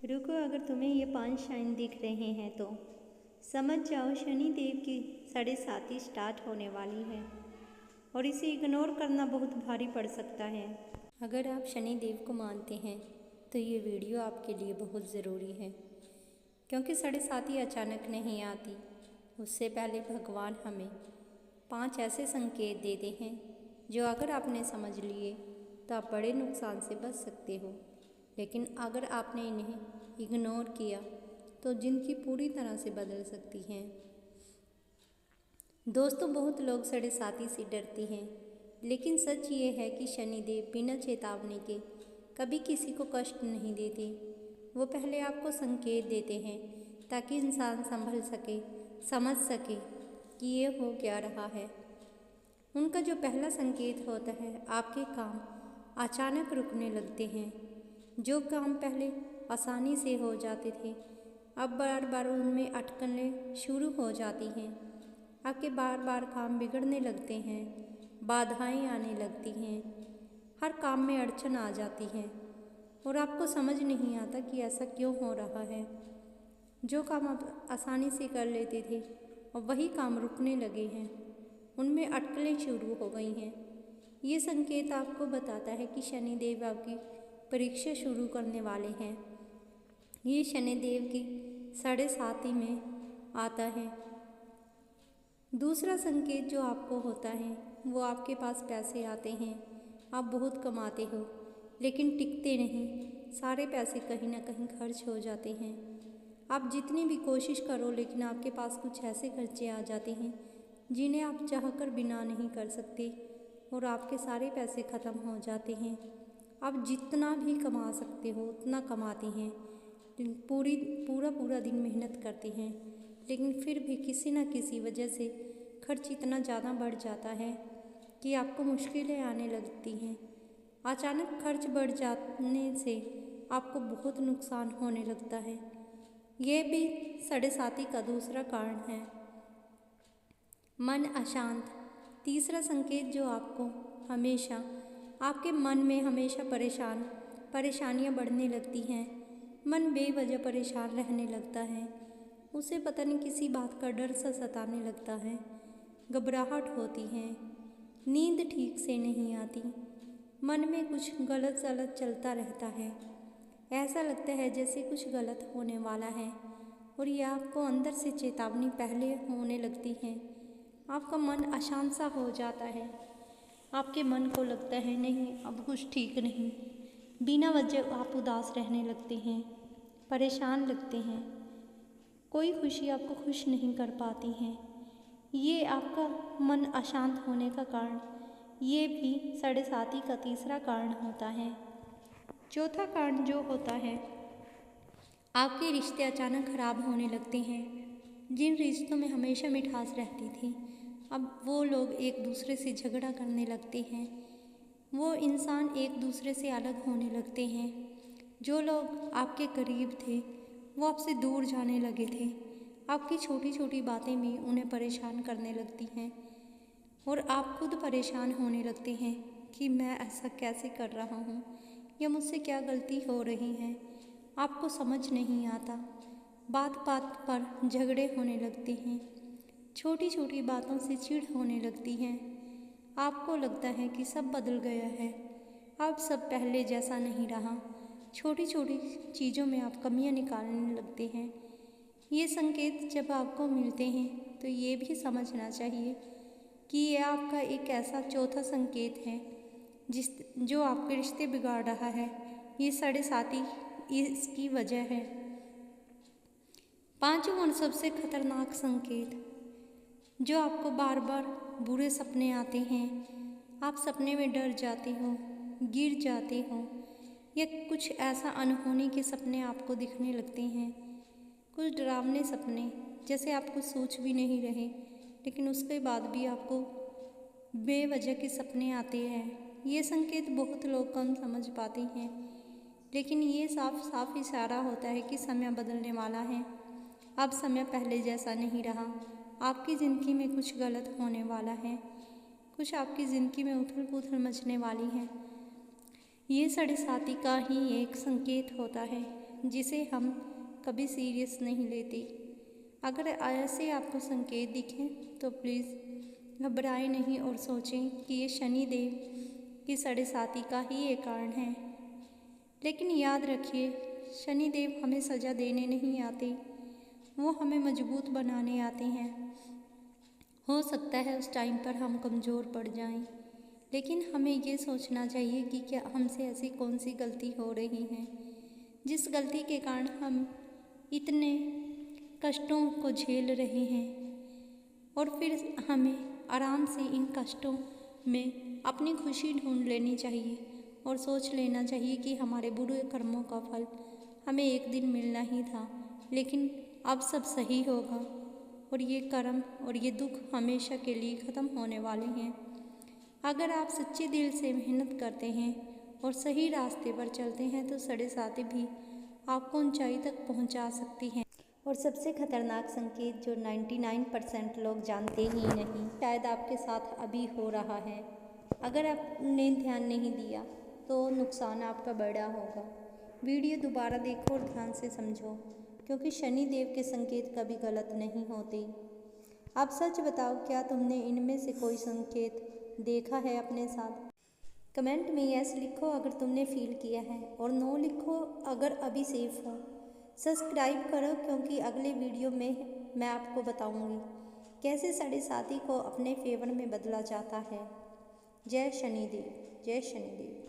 रुको, अगर तुम्हें ये 5 साइन दिख रहे हैं तो समझ जाओ शनि देव की 7.5 स्टार्ट होने वाली है और इसे इग्नोर करना बहुत भारी पड़ सकता है। अगर आप शनि देव को मानते हैं तो ये वीडियो आपके लिए बहुत ज़रूरी है, क्योंकि 7.5 अचानक नहीं आती। उससे पहले भगवान हमें 5 ऐसे संकेत देते हैं जो अगर आपने समझ लिए तो आप बड़े नुकसान से बच सकते हो, लेकिन अगर आपने इन्हें इग्नोर किया तो जिंदगी पूरी तरह से बदल सकती है। दोस्तों, बहुत लोग 7.5 से डरते हैं, लेकिन सच ये है कि शनिदेव बिना चेतावनी के कभी किसी को कष्ट नहीं देते। वो पहले आपको संकेत देते हैं ताकि इंसान संभल सके, समझ सके कि ये हो क्या रहा है। उनका जो पहला संकेत होता है, आपके काम अचानक रुकने लगते हैं। जो काम पहले आसानी से हो जाते थे, अब बार बार उनमें अटकलें शुरू हो जाती हैं। आपके बार बार काम बिगड़ने लगते हैं, बाधाएं आने लगती हैं, हर काम में अड़चन आ जाती है और आपको समझ नहीं आता कि ऐसा क्यों हो रहा है। जो काम आप आसानी से कर लेते थे और वही काम रुकने लगे हैं, उनमें अटकलें शुरू हो गई हैं। ये संकेत आपको बताता है कि शनिदेव आपकी परीक्षा शुरू करने वाले हैं। ये शनिदेव की 7.5 में आता है। दूसरा संकेत जो आपको होता है वो आपके पास पैसे आते हैं। आप बहुत कमाते हो लेकिन टिकते नहीं, सारे पैसे कहीं ना कहीं खर्च हो जाते हैं। आप जितनी भी कोशिश करो लेकिन आपके पास कुछ ऐसे खर्चे आ जाते हैं जिन्हें आप चाहकर बिना नहीं कर सकते और आपके सारे पैसे ख़त्म हो जाते हैं। आप जितना भी कमा सकते हो उतना कमाती हैं, पूरा दिन मेहनत करती हैं, लेकिन फिर भी किसी न किसी वजह से खर्च इतना ज़्यादा बढ़ जाता है कि आपको मुश्किलें आने लगती हैं। अचानक खर्च बढ़ जाने से आपको बहुत नुकसान होने लगता है। ये भी 7.5 का दूसरा कारण है। मन अशांत। तीसरा संकेत जो आपको हमेशा आपके मन में हमेशा परेशानियां बढ़ने लगती हैं। मन बेवजह परेशान रहने लगता है, उसे पता नहीं किसी बात का डर सा सताने लगता है, घबराहट होती है, नींद ठीक से नहीं आती, मन में कुछ गलत सलत चलता रहता है। ऐसा लगता है जैसे कुछ गलत होने वाला है और यह आपको अंदर से चेतावनी पहले होने लगती है। आपका मन अशांत सा हो जाता है, आपके मन को लगता है नहीं अब कुछ ठीक नहीं। बिना वजह आप उदास रहने लगते हैं, परेशान लगते हैं, कोई खुशी आपको खुश नहीं कर पाती है। ये आपका मन अशांत होने का कारण, ये भी 7.5 का तीसरा कारण होता है। चौथा कारण जो होता है, आपके रिश्ते अचानक खराब होने लगते हैं। जिन रिश्तों में हमेशा मिठास रहती थी, अब वो लोग एक दूसरे से झगड़ा करने लगते हैं। वो इंसान एक दूसरे से अलग होने लगते हैं। जो लोग आपके करीब थे वो आपसे दूर जाने लगे थे। आपकी छोटी छोटी बातें भी उन्हें परेशान करने लगती हैं और आप खुद परेशान होने लगते हैं कि मैं ऐसा कैसे कर रहा हूँ या मुझसे क्या गलती हो रही है। आपको समझ नहीं आता, बात बात पर झगड़े होने लगते हैं, छोटी छोटी बातों से चिढ़ होने लगती है। आपको लगता है कि सब बदल गया है, अब सब पहले जैसा नहीं रहा। छोटी छोटी चीज़ों में आप कमियां निकालने लगते हैं। ये संकेत जब आपको मिलते हैं तो ये भी समझना चाहिए कि यह आपका एक ऐसा चौथा संकेत है जो आपके रिश्ते बिगाड़ रहा है। ये 7.5 इसकी वजह है। पांचवा और सबसे खतरनाक संकेत, जो आपको बार बार बुरे सपने आते हैं। आप सपने में डर जाते हो, गिर जाते हो या कुछ ऐसा अनहोनी के सपने आपको दिखने लगते हैं। कुछ डरावने सपने, जैसे आप कुछ सोच भी नहीं रहे लेकिन उसके बाद भी आपको बेवजह के सपने आते हैं। ये संकेत बहुत लोग कम समझ पाते हैं, लेकिन ये साफ साफ इशारा होता है कि समय बदलने वाला है। अब समय पहले जैसा नहीं रहा, आपकी ज़िंदगी में कुछ गलत होने वाला है, कुछ आपकी ज़िंदगी में उथल पुथल मचने वाली है। ये 7.5 का ही एक संकेत होता है जिसे हम कभी सीरियस नहीं लेते। अगर ऐसे आपको संकेत दिखें तो प्लीज़ घबराएं नहीं और सोचें कि ये शनिदेव की साढ़े साती का ही एक कारण है। लेकिन याद रखिए, शनिदेव हमें सज़ा देने नहीं आते, वो हमें मजबूत बनाने आते हैं। हो सकता है उस टाइम पर हम कमज़ोर पड़ जाएं, लेकिन हमें ये सोचना चाहिए कि क्या हमसे ऐसी कौन सी गलती हो रही है जिस गलती के कारण हम इतने कष्टों को झेल रहे हैं। और फिर हमें आराम से इन कष्टों में अपनी खुशी ढूंढ लेनी चाहिए और सोच लेना चाहिए कि हमारे बुरे कर्मों का फल हमें एक दिन मिलना ही था, लेकिन अब सब सही होगा और ये कर्म और ये दुख हमेशा के लिए ख़त्म होने वाले हैं। अगर आप सच्चे दिल से मेहनत करते हैं और सही रास्ते पर चलते हैं तो साढ़े साती भी आपको ऊंचाई तक पहुंचा सकती हैं। और सबसे खतरनाक संकेत जो 99% लोग जानते ही नहीं, शायद आपके साथ अभी हो रहा है। अगर आपने ध्यान नहीं दिया तो नुकसान आपका बड़ा होगा। वीडियो दोबारा देखो और ध्यान से समझो, क्योंकि शनिदेव के संकेत कभी गलत नहीं होते। अब सच बताओ, क्या तुमने इनमें से कोई संकेत देखा है अपने साथ? कमेंट में यस लिखो अगर तुमने फील किया है और नो लिखो अगर अभी सेफ हो। सब्सक्राइब करो, क्योंकि अगले वीडियो में मैं आपको बताऊंगी कैसे साढ़े साती को अपने फेवर में बदला जाता है। जय शनिदेव, जय शनिदेव।